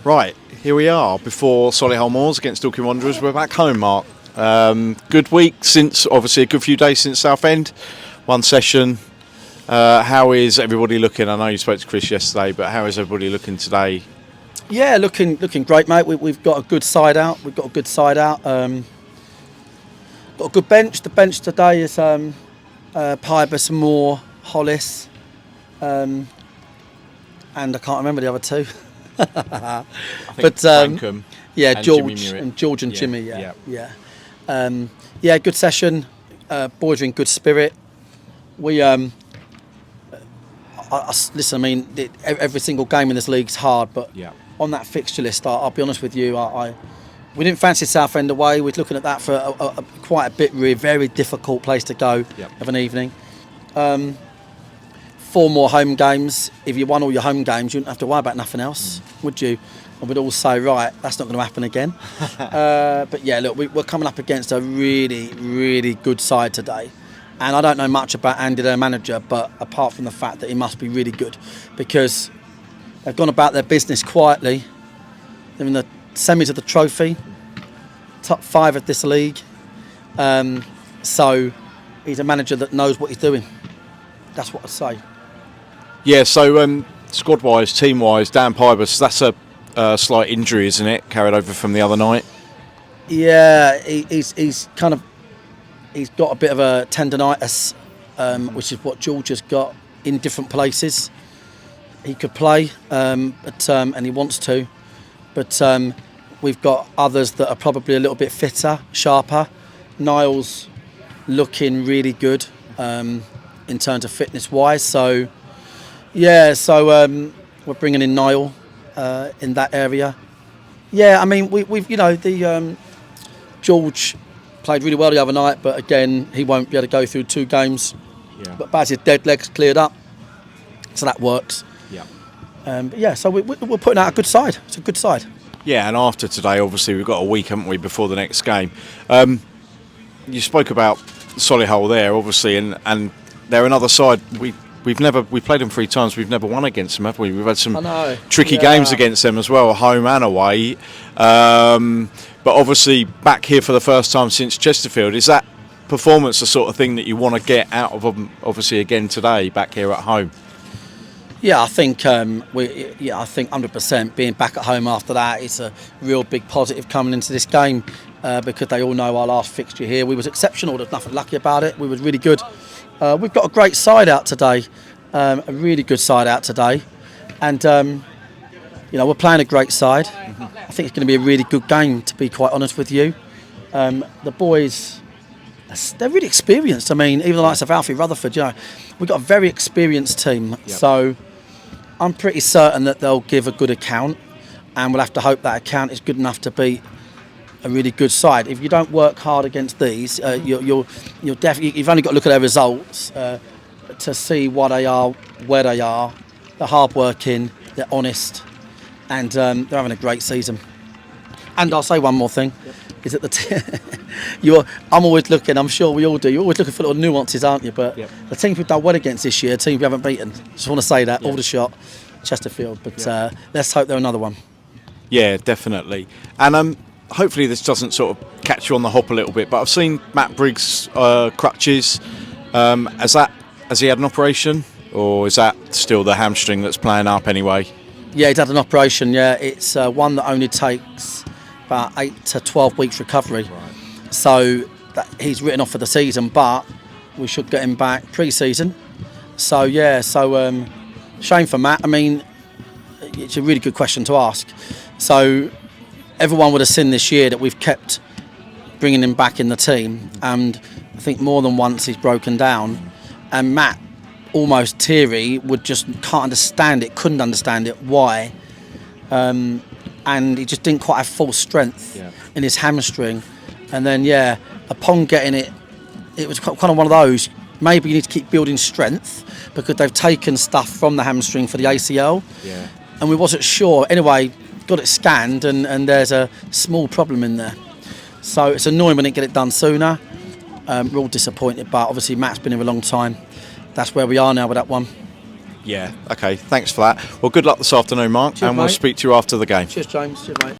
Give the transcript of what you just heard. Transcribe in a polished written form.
Right, here we are before Solihull Moors against Dorking Wanderers. We're back home, Mark. Good week since, obviously, a good few days since Southend. One session. How is everybody looking? I know you spoke to Chris yesterday, but how is everybody looking today? Yeah, looking great, mate. We've got a good side out. Got a good bench. The bench today is Pybus, Moore, Hollis, and I can't remember the other two. I think Frankham and George Jimmy and George and yeah, Jimmy. Yeah. Good session. Boys are in good spirit. We listen. I mean, every single game in this league is hard, but on that fixture list, I'll be honest with you, we didn't fancy Southend away. We're looking at that for quite a bit. Really, very difficult place to go of an evening. 4 more home games. If you won all your home games, you wouldn't have to worry about nothing else, would you? And we'd all say, right, that's not going to happen again. But yeah, look, we're coming up against a really, really good side today. And I don't know much about Andy, their manager, but apart from the fact that he must be really good, because they've gone about their business quietly. They're in the semis of the trophy, top 5 of this league. So he's a manager that knows what he's doing. That's what I'd say. Yeah, so squad-wise, team-wise, Dan Pybus, that's a slight injury, isn't it? Carried over from the other night. Yeah, he's got a bit of a tendonitis, which is what George has got in different places. He could play, and he wants to, but we've got others that are probably a little bit fitter, sharper. Niall's looking really good in terms of fitness-wise, so we're bringing in Niall in that area. Yeah, I mean, we've George played really well the other night, but again, he won't be able to go through 2 games. Yeah. But Baz's dead leg's cleared up, so that works. Yeah. So we're putting out a good side. It's a good side. Yeah, and after today, obviously, we've got a week, haven't we, before the next game. You spoke about Solihull there, obviously, and they're another side. We played them 3 times. We've never won against them, have we? We've had some tricky games against them as well, home and away. But obviously, back here for the first time since Chesterfield, is that performance the sort of thing that you want to get out of them? Obviously, again today, back here at home. Yeah, I think 100% being back at home after that, it's a real big positive coming into this game because they all know our last fixture here. We was exceptional. There's nothing lucky about it. We was really good. We've got a great side out today, a really good side out today, and we're playing a great side. Mm-hmm. I think it's going to be a really good game, to be quite honest with you. The boys, they're really experienced. I mean, even the likes of Alfie Rutherford, we've got a very experienced team, so I'm pretty certain that they'll give a good account, and we'll have to hope that account is good enough to beat a really good side. If you don't work hard against these, you'll definitely. You've only got to look at their results to see what they are, where they are. They're hard-working, they're honest, and they're having a great season. And I'll say one more thing: is that I'm always looking. I'm sure we all do. You're always looking for little nuances, aren't you? But the teams we've done well against this year, teams we haven't beaten. Just want to say that Aldershot, Chesterfield, but let's hope they're another one. Yeah, definitely. And hopefully this doesn't sort of catch you on the hop a little bit, but I've seen Matt Briggs' crutches. Has he had an operation, or is that still the hamstring that's playing up anyway? Yeah, he's had an operation. Yeah, it's one that only takes about 8 to 12 weeks recovery. Right. So he's written off for the season, but we should get him back pre-season. So shame for Matt. I mean, it's a really good question to ask. So everyone would have seen this year that we've kept bringing him back in the team, and I think more than once he's broken down, and Matt, almost teary, couldn't understand it, why, and he just didn't quite have full strength in his hamstring, and then upon getting it was kind of one of those, maybe you need to keep building strength because they've taken stuff from the hamstring for the ACL, and we wasn't sure. Anyway, got it scanned, and there's a small problem in there. So it's annoying when they get it done sooner. We're all disappointed, but obviously Matt's been here a long time. That's where we are now with that one. Yeah. Okay. Thanks for that. Well, good luck this afternoon, Mark, Cheers, and we'll mate. speak to you after the game. Cheers, James. Cheers, mate.